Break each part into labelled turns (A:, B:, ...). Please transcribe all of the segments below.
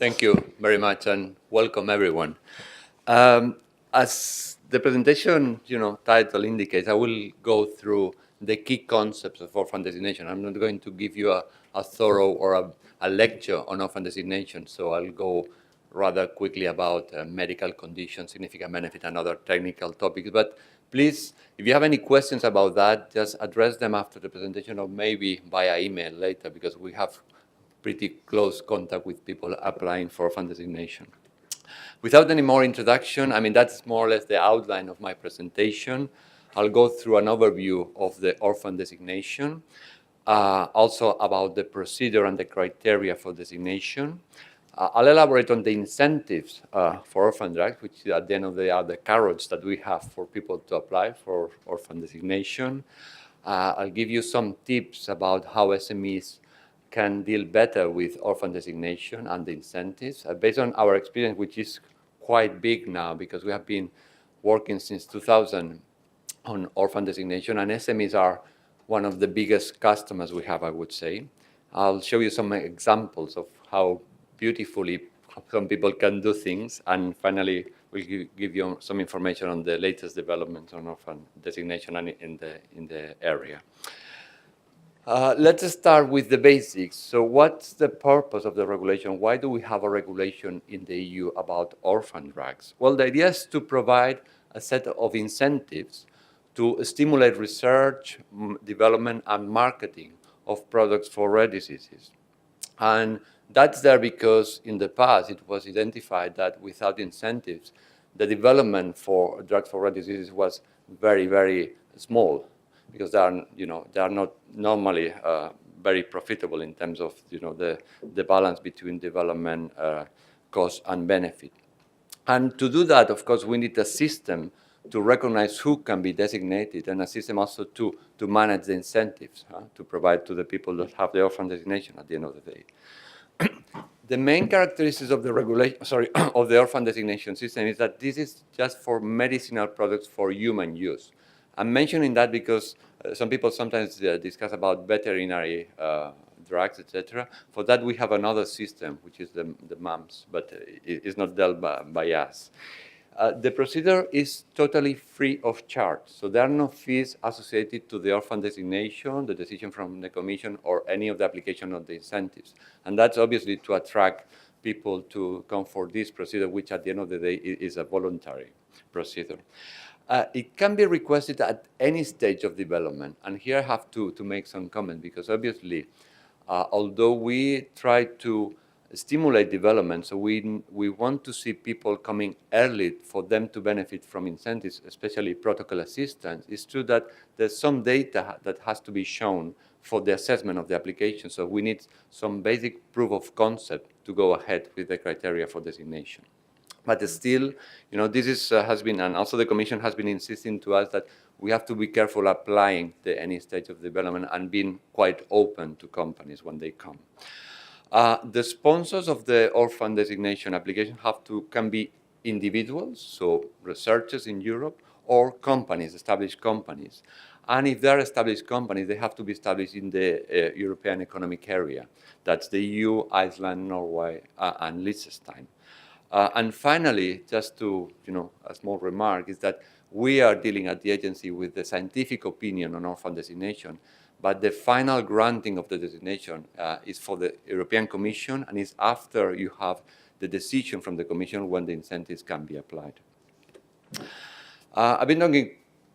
A: Thank you very much and welcome everyone. As the presentation title indicates, I will go through the key concepts of orphan designation. I'm not going to give you a thorough or a lecture on orphan designation, so I'll go rather quickly about medical conditions, significant benefit, and other technical topics. But please, if you have any questions about that, just address them after the presentation or maybe via email later, because we have pretty close contact with people applying for orphan designation. Without any more introduction, I mean, that's more or less the outline of my presentation. I'll go through an overview of the orphan designation, also about the procedure and the criteria for designation. I'll elaborate on the incentives for orphan drugs, which at the end of the day are the carrots that we have for people to apply for orphan designation. I'll give you some tips about how SMEs can deal better with orphan designation and the incentives based on our experience, which is quite big now because we have been working since 2000 on orphan designation, and SMEs are one of the biggest customers we have, I would say. I'll show you some examples of how beautifully some people can do things, and finally we'll give you some information on the latest developments on orphan designation and in the area. Let's start with the basics. So what's the purpose of the regulation? Why do we have a regulation in the EU about orphan drugs? Well, the idea is to provide a set of incentives to stimulate research, development, and marketing of products for rare diseases. And that's there because in the past it was identified that without incentives, the development for drugs for rare diseases was very, very small, because they are not normally very profitable in terms of the balance between development cost and benefit. And to do that, of course, we need a system to recognize who can be designated, and a system also to manage the incentives to provide to the people that have the orphan designation at the end of the day. The main characteristics of the of the orphan designation system is that this is just for medicinal products for human use. I'm mentioning that because some people sometimes discuss about veterinary drugs, etc. For that, we have another system, which is the MAMS, but it's not dealt by us. The procedure is totally free of charge, so there are no fees associated to the orphan designation, the decision from the Commission, or any of the application of the incentives. And that's obviously to attract people to come for this procedure, which at the end of the day is a voluntary procedure. It can be requested at any stage of development, and here I have to make some comments, because obviously, although we try to stimulate development, so we want to see people coming early for them to benefit from incentives, especially protocol assistance. It's true that there's some data that has to be shown for the assessment of the application, so we need some basic proof of concept to go ahead with the criteria for designation. But still, this has been, and also the Commission has been insisting to us that we have to be careful applying any stage of development and being quite open to companies when they come. The sponsors of the orphan designation application can be individuals, so researchers in Europe, or companies, established companies. And if they're established companies, they have to be established in the European Economic Area. That's the EU, Iceland, Norway, and Liechtenstein. And finally, just to, a small remark, is that we are dealing at the agency with the scientific opinion on orphan designation, but the final granting of the designation is for the European Commission, and is after you have the decision from the Commission when the incentives can be applied. I've been talking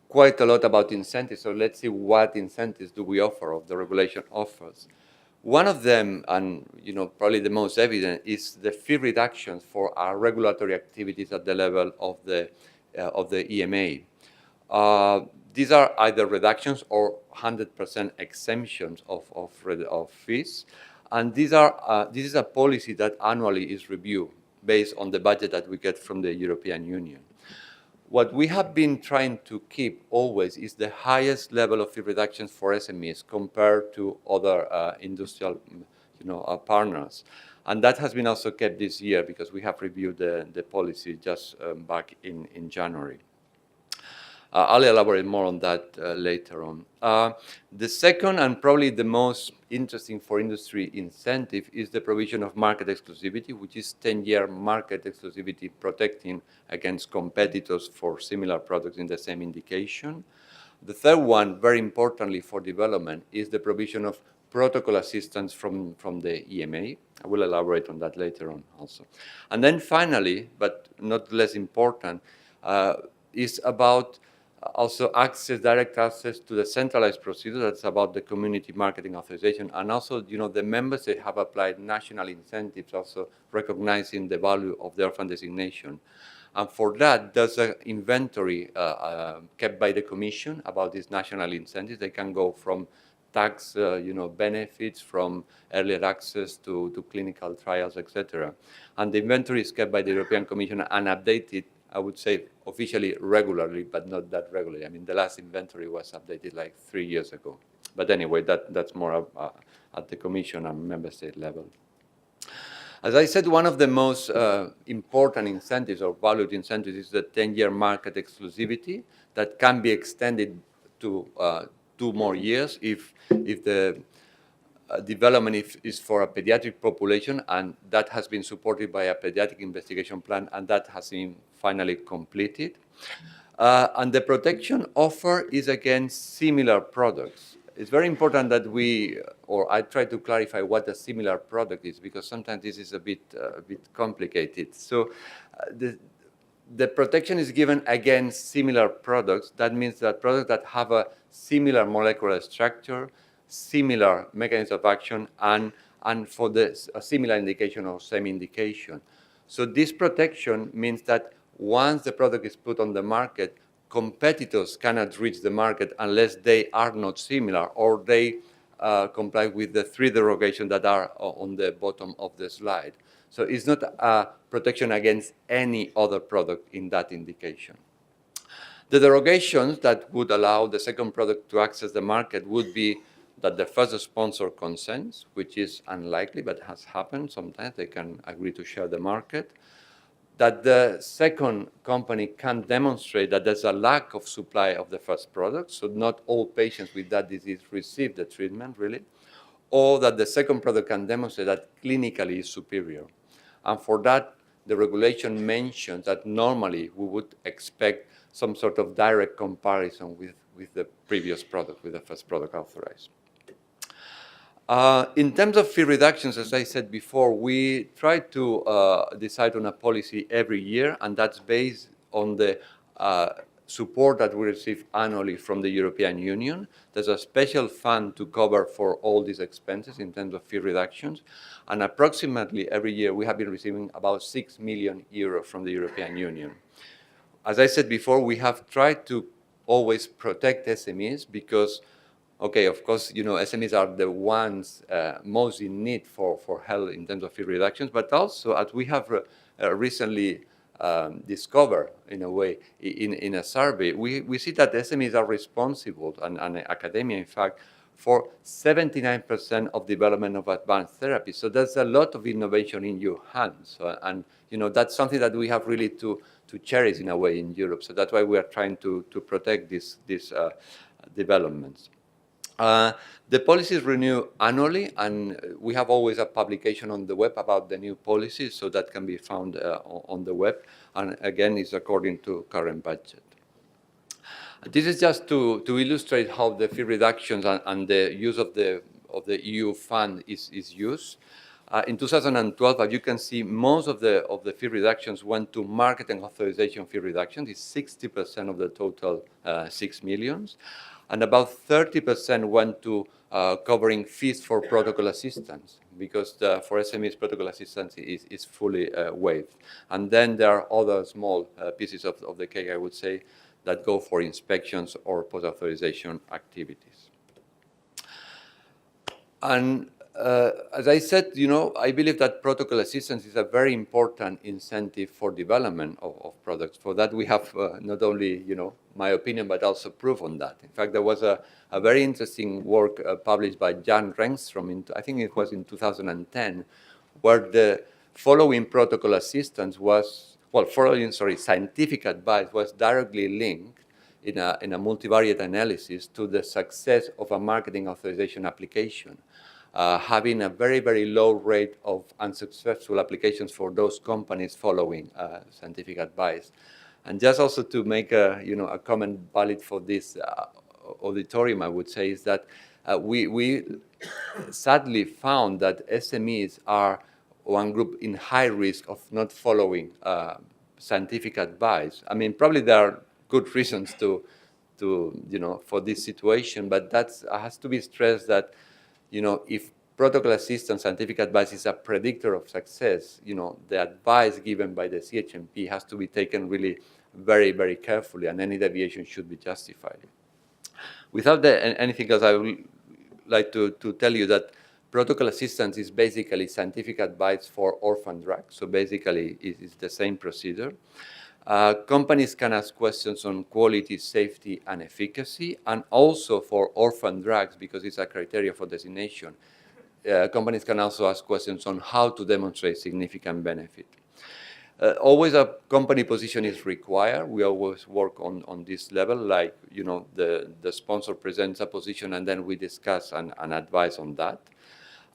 A: quite a lot about incentives, so let's see what incentives do we offer, or the regulation offers. One of them, and probably the most evident, is the fee reductions for our regulatory activities at the level of the EMA. These are either reductions or 100% exemptions of fees, and this is a policy that annually is reviewed based on the budget that we get from the European Union. What we have been trying to keep always is the highest level of fee reductions for SMEs compared to other industrial partners. And that has been also kept this year because we have reviewed the policy just back in January. I'll elaborate more on that later on. The second and probably the most interesting for industry incentive is the provision of market exclusivity, which is 10-year market exclusivity protecting against competitors for similar products in the same indication. The third one, very importantly for development, is the provision of protocol assistance from the EMA. I will elaborate on that later on also. And then finally, but not less important, is about also direct access to the centralized procedure. That's about the community marketing authorization. And also, the members, they have applied national incentives, also recognizing the value of the orphan designation. And for that, there's an inventory kept by the Commission about these national incentives. They can go from tax benefits, from earlier access to clinical trials, etc. And the inventory is kept by the European Commission and updated, I would say, officially regularly, but not that regularly. I mean, the last inventory was updated like 3 years ago. But anyway, that's more at the Commission and member state level. As I said, one of the most important incentives or valued incentives is the 10-year market exclusivity that can be extended to 2 more years if the development is for a pediatric population, and that has been supported by a pediatric investigation plan, and that has been finally completed. And the protection offer is against similar products. It's very important that I try to clarify what a similar product is, because sometimes this is a bit complicated. So the protection is given against similar products. That means that products that have a similar molecular structure, similar mechanism of action, and for a similar indication or same indication. So this protection means that once the product is put on the market, competitors cannot reach the market unless they are not similar or they comply with the 3 derogations that are on the bottom of the slide. So it's not a protection against any other product in that indication. The derogations that would allow the second product to access the market would be that the first sponsor consents, which is unlikely but has happened sometimes. They can agree to share the market. That the second company can demonstrate that there's a lack of supply of the first product, so not all patients with that disease receive the treatment, really, or that the second product can demonstrate that clinically is superior. And for that, the regulation mentions that normally we would expect some sort of direct comparison with the previous product, with the first product authorized. In terms of fee reductions, as I said before, we try to decide on a policy every year, and that's based on the support that we receive annually from the European Union. There's a special fund to cover for all these expenses in terms of fee reductions, and approximately every year we have been receiving about 6 million euros from the European Union. As I said before, we have tried to always protect SMEs because, okay, of course, SMEs are the ones most in need for help in terms of fee reductions, but also, as we have recently discovered, in a way, in a survey, we see that SMEs are responsible, and academia, in fact, for 79% of development of advanced therapy. So there's a lot of innovation in your hands, and that's something that we have really to cherish in a way in Europe. So that's why we are trying to protect these developments. The policies renew annually, and we have always a publication on the web about the new policies, so that can be found on the web, and again, it's according to current budget. This is just to illustrate how the fee reductions and the use of the EU fund is used. In 2012, as you can see, most of the fee reductions went to marketing authorization fee reductions. It's 60% of the total 6 million. And about 30% went to covering fees for protocol assistance, because for SMEs, protocol assistance is fully waived. And then there are other small pieces of the cake, I would say, that go for inspections or post-authorization activities. And as I said, I believe that protocol assistance is a very important incentive for development of products. For that, we have not only, my opinion, but also proof on that. In fact, there was a very interesting work published by Jan Rengstrom, I think it was in 2010, where the following protocol assistance was, following scientific advice was directly linked in a multivariate analysis to the success of a marketing authorization application, having a very, very low rate of unsuccessful applications for those companies following scientific advice. And just also to make a comment valid for this auditorium, I would say, is that we sadly found that SMEs are one group in high risk of not following scientific advice. I mean, probably there are good reasons for this situation, but that has to be stressed that, if protocol assistance scientific advice is a predictor of success, the advice given by the CHMP has to be taken really very, very carefully, and any deviation should be justified. Without anything else, I would like to tell you that protocol assistance is basically scientific advice for orphan drugs. So basically, it's the same procedure. Companies can ask questions on quality, safety, and efficacy, and also for orphan drugs, because it's a criteria for designation. Companies can also ask questions on how to demonstrate significant benefit. Always a company position is required. We always work on this level, like, the sponsor presents a position and then we discuss and advise on that.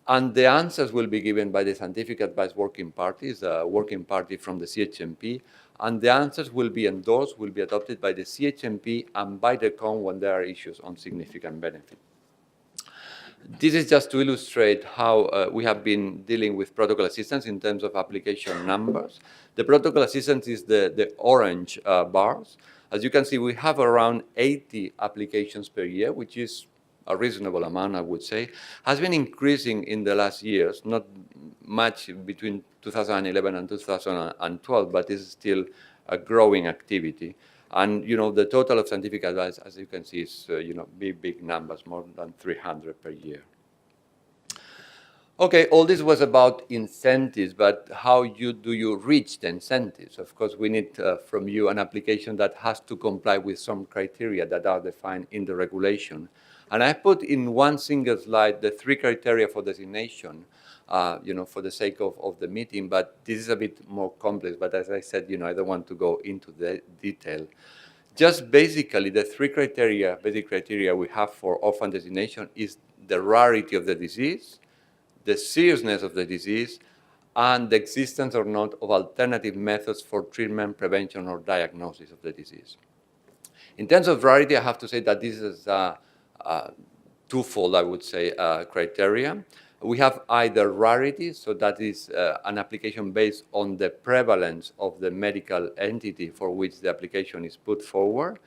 A: And the answers will be given by the scientific advice working parties, a working party from the CHMP, and the answers will be endorsed, will be adopted by the CHMP and by the CON when there are issues on significant benefit. This is just to illustrate how we have been dealing with protocol assistance in terms of application numbers. The protocol assistance is the orange bars. As you can see, we have around 80 applications per year, which is a reasonable amount, I would say. Has been increasing in the last years, not much between 2011 and 2012, but is still a growing activity. And, the total of scientific advice, as you can see, is, big numbers, more than 300 per year. Okay, all this was about incentives, but how do you reach the incentives? Of course, we need from you an application that has to comply with some criteria that are defined in the regulation. And I put in one single slide the 3 criteria for designation, for the sake of the meeting, but this is a bit more complex. But as I said, I don't want to go into the detail. Just basically, the 3 basic criteria we have for orphan designation is the rarity of the disease, the seriousness of the disease, and the existence or not of alternative methods for treatment, prevention, or diagnosis of the disease. In terms of rarity, I have to say that this is twofold, I would say, criteria. We have either rarity, so that is an application based on the prevalence of the medical entity for which the application is put forward.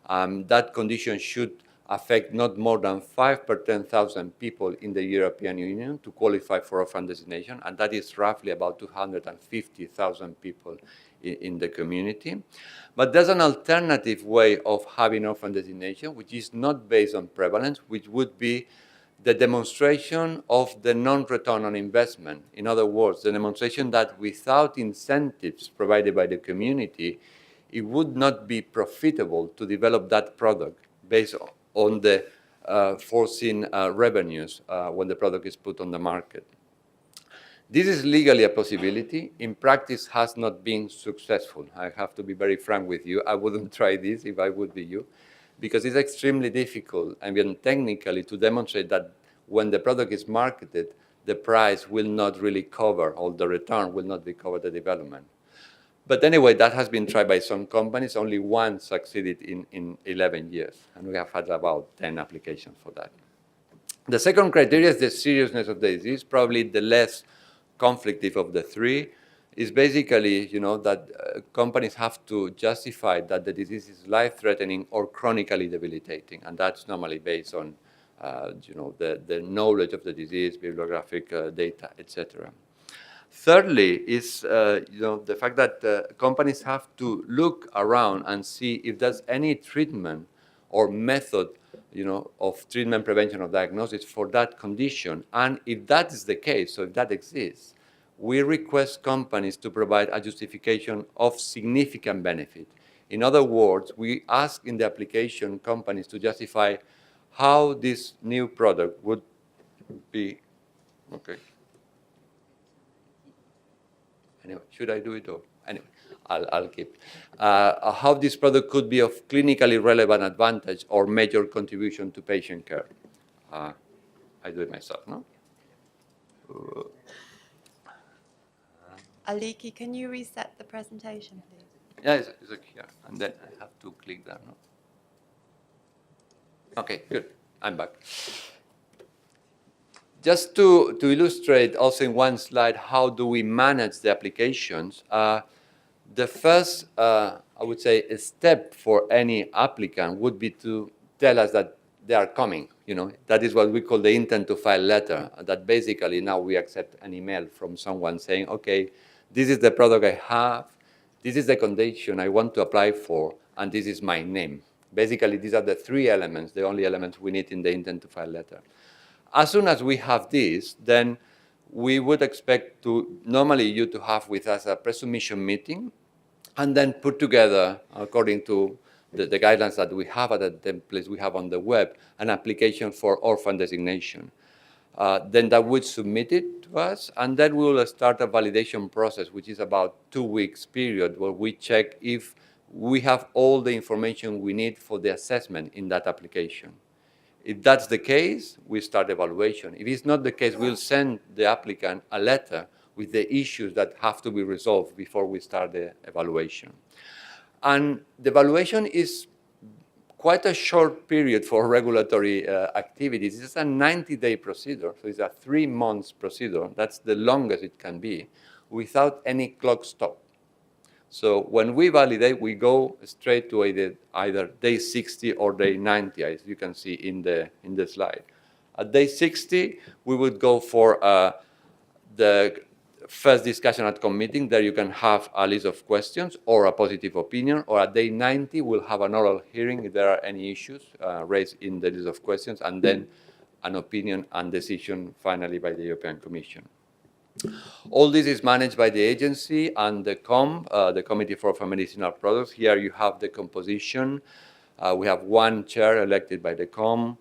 A: That condition should affect not more than 5 per 10,000 people in the European Union to qualify for orphan designation, and that is roughly about 250,000 people in the community. But there's an alternative way of having orphan designation, which is not based on prevalence, which would be the demonstration of the non-return on investment. In other words, the demonstration that without incentives provided by the community, it would not be profitable to develop that product based on the foreseen revenues when the product is put on the market. This is legally a possibility. In practice, has not been successful. I have to be very frank with you. I wouldn't try this if I would be you, because it's extremely difficult, I mean, technically, to demonstrate that when the product is marketed, the price will not really cover, or the return will not be covered the development. But anyway, that has been tried by some companies. Only one succeeded in 11 years, and we have had about 10 applications for that. The second criteria is the seriousness of the disease, probably the less conflictive of the 3. Is basically, that companies have to justify that the disease is life-threatening or chronically debilitating, and that's normally based on, the knowledge of the disease, bibliographic data, etc. Thirdly, is the fact that companies have to look around and see if there's any treatment or method, of treatment, prevention, or diagnosis for that condition, and if that is the case, so if that exists, we request companies to provide a justification of significant benefit. In other words, we ask in the application companies to justify how this new product would be. Okay. Anyway, should I do it or anyway, I'll keep. How this product could be of clinically relevant advantage or major contribution to patient care. I do it myself, no?
B: Aliki, can you reset the presentation, please?
A: Yeah, it's okay here. And then I have to click there, no? Okay, good. I'm back. Just to illustrate also in one slide, how do we manage the applications? The first, I would say, a step for any applicant would be to tell us that they are coming. That is what we call the intent to file letter, that basically now we accept an email from someone saying, okay, this is the product I have, this is the condition I want to apply for, and this is my name. Basically, these are the three elements, the only elements we need in the intent to file letter. As soon as we have this, then we would expect normally you to have with us a pre-submission meeting and then put together, according to the guidelines that we have at the templates we have on the web, an application for orphan designation. Then that would submit it to us, and then we will start a validation process, which is about 2 weeks period, where we check if we have all the information we need for the assessment in that application. If that's the case, we start evaluation. If it's not the case, we'll send the applicant a letter with the issues that have to be resolved before we start the evaluation. And the evaluation is quite a short period for regulatory activities. It's a 90-day procedure, so it's a 3 months procedure. That's the longest it can be, without any clock stop. So when we validate, we go straight to either day 60 or day 90, as you can see in the slide. At day 60, we would go for the first discussion at meeting. There you can have a list of questions or a positive opinion. Or at day 90, we'll have an oral hearing if there are any issues raised in the list of questions, and then an opinion and decision finally by the European Commission. All this is managed by the agency and the COM, the Committee for Orphan Medicinal Products. Here you have the composition. We have one chair elected by the COM,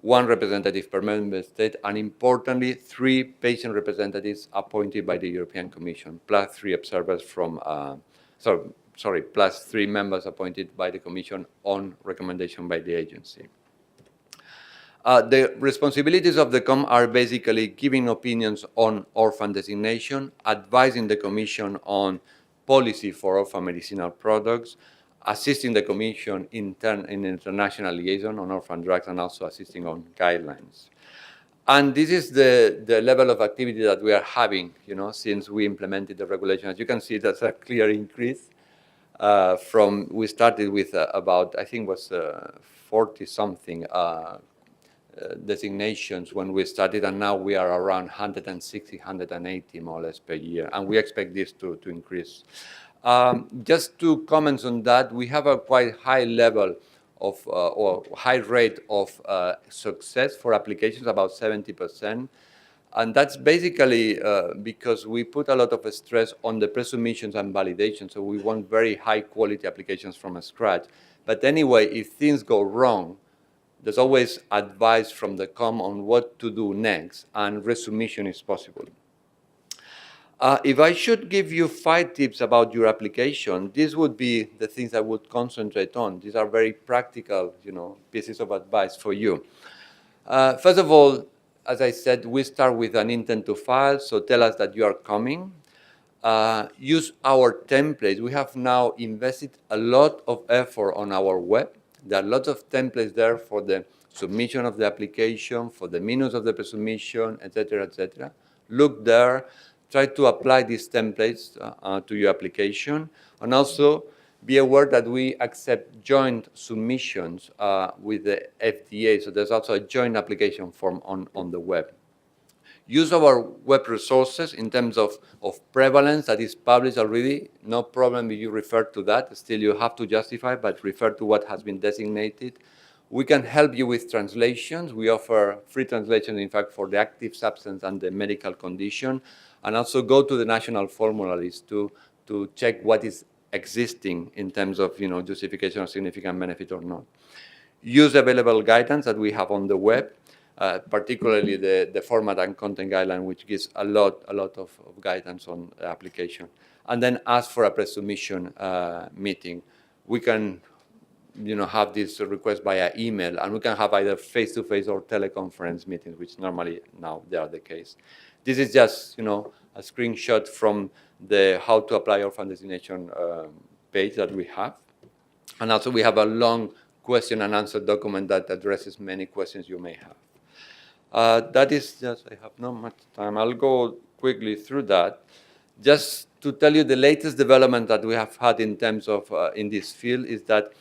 A: one representative per member state, and importantly, 3 patient representatives appointed by the European Commission, plus 3 observers from, plus 3 members appointed by the Commission on recommendation by the agency. The responsibilities of the COM are basically giving opinions on orphan designation, advising the Commission on policy for orphan medicinal products, assisting the Commission in international liaison on orphan drugs, and also assisting on guidelines. And this is the level of activity that we are having, since we implemented the regulation. As you can see, that's a clear increase. We started with about, I think it was 40-something designations when we started, and now we are around 160, 180 more or less per year, and we expect this to increase. Just 2 comments on that. We have a quite high level of, or high rate of success for applications, about 70%. And that's basically because we put a lot of stress on the pre-submissions and validation, so we want very high quality applications from scratch. But anyway, if things go wrong, there's always advice from the COM on what to do next, and resubmission is possible. If I should give you 5 tips about your application, these would be the things I would concentrate on. These are very practical, pieces of advice for you. First of all, as I said, we start with an intent to file, so tell us that you are coming. Use our templates. We have now invested a lot of effort on our web. There are lots of templates there for the submission of the application, for the minutes of the pre-submission, etc., etc. Look there. Try to apply these templates to your application. And also be aware that we accept joint submissions with the FDA. So there's also a joint application form on the web. Use our web resources in terms of prevalence that is published already. No problem if you refer to that. Still, you have to justify, but refer to what has been designated. We can help you with translations. We offer free translations, in fact, for the active substance and the medical condition. And also go to the national formularies to check what is existing in terms of justification of significant benefit or not. Use available guidance that we have on the web. particularly the format and content guideline, which gives a lot of guidance on the application. And then ask for a pre-submission meeting. We can have this request via email, and we can have either face-to-face or teleconference meetings, which normally now they are the case. This is just, a screenshot from the how to apply orphan designation page that we have. And also we have a long question and answer document that addresses many questions you may have. That is just, I have not much time. I'll go quickly through that. Just to tell you the latest development that we have had in terms of in this field is that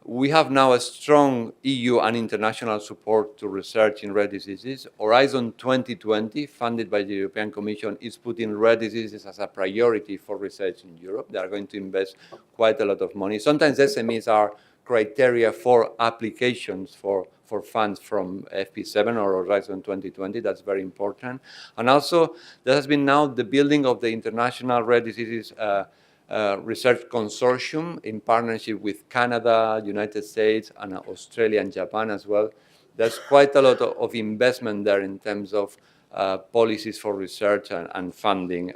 A: we have now a strong EU and international support to research in rare diseases. Horizon 2020, funded by the European Commission, is putting rare diseases as a priority for research in Europe. They are going to invest quite a lot of money. Sometimes SMEs are criteria for applications for funds from FP7 or Horizon 2020. That's very important. And also, there has been now the building of the International Rare Diseases Research Consortium in partnership with Canada, United States, and Australia and Japan as well. There's quite a lot of investment there in terms of policies for research and funding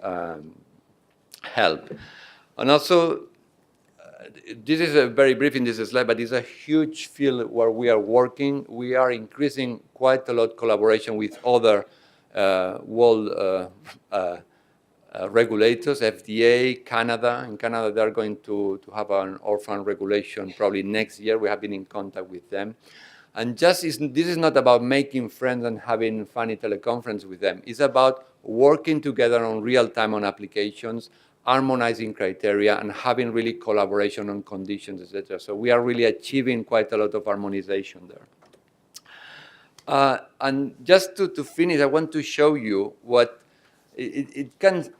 A: help. And also, this is very brief in this slide, but it's a huge field where we are working. We are increasing quite a lot collaboration with other world regulators, FDA, Canada. In Canada, they're going to have an orphan regulation probably next year. We have been in contact with them. And this is not about making friends and having funny teleconference with them. It's about working together on real-time on applications, harmonizing criteria, and having really collaboration on conditions, etc. So we are really achieving quite a lot of harmonization there. And just to finish, I want to show you what it can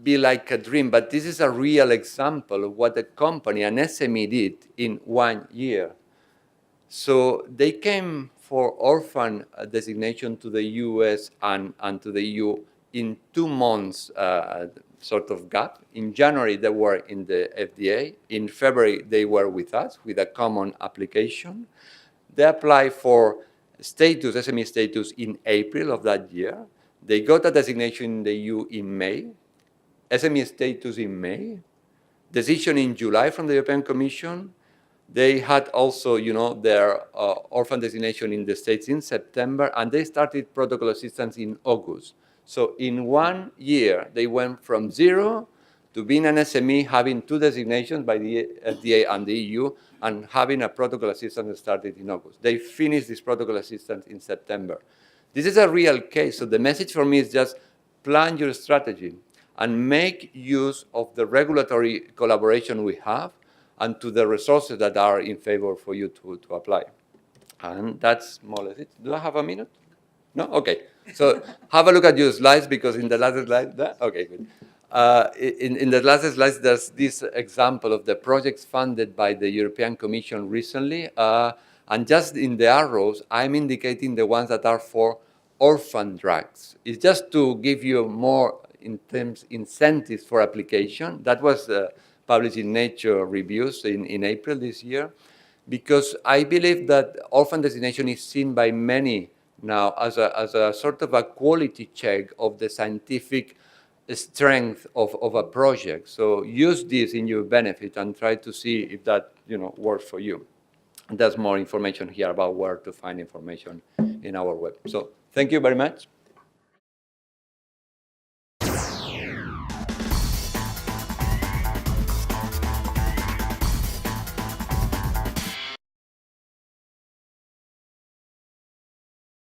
A: be like a dream, but this is a real example of what a company, an SME, did in 1 year. So they came for orphan designation to the US and to the EU in 2 months sort of gap. In January, they were in the FDA. In February, they were with us with a common application. They applied for status, SME status, in April of that year. They got a designation in the EU in May, SME status in May, decision in July from the European Commission. They had also, their orphan designation in the States in September, and they started protocol assistance in August. So in 1 year, they went from 0 to being an SME, having 2 designations by the FDA and the EU, and having a protocol assistant that started in August. They finished this protocol assistant in September. This is a real case. So the message for me is just plan your strategy and make use of the regulatory collaboration we have and to the resources that are in favor for you to apply. And that's more or less it. Do I have a minute? No? Okay. So have a look at your slides, because in the last slide, okay, good. In the last slides, there's this example of the projects funded by the European Commission recently. And just in the arrows, I'm indicating the ones that are for orphan drugs. It's just to give you more incentives for application. That was published in Nature Reviews in April this year, because I believe that orphan designation is seen by many now as a sort of a quality check of the scientific strength of a project. So use this in your benefit and try to see if that works for you. And there's more information here about where to find information in our web. So thank you very much.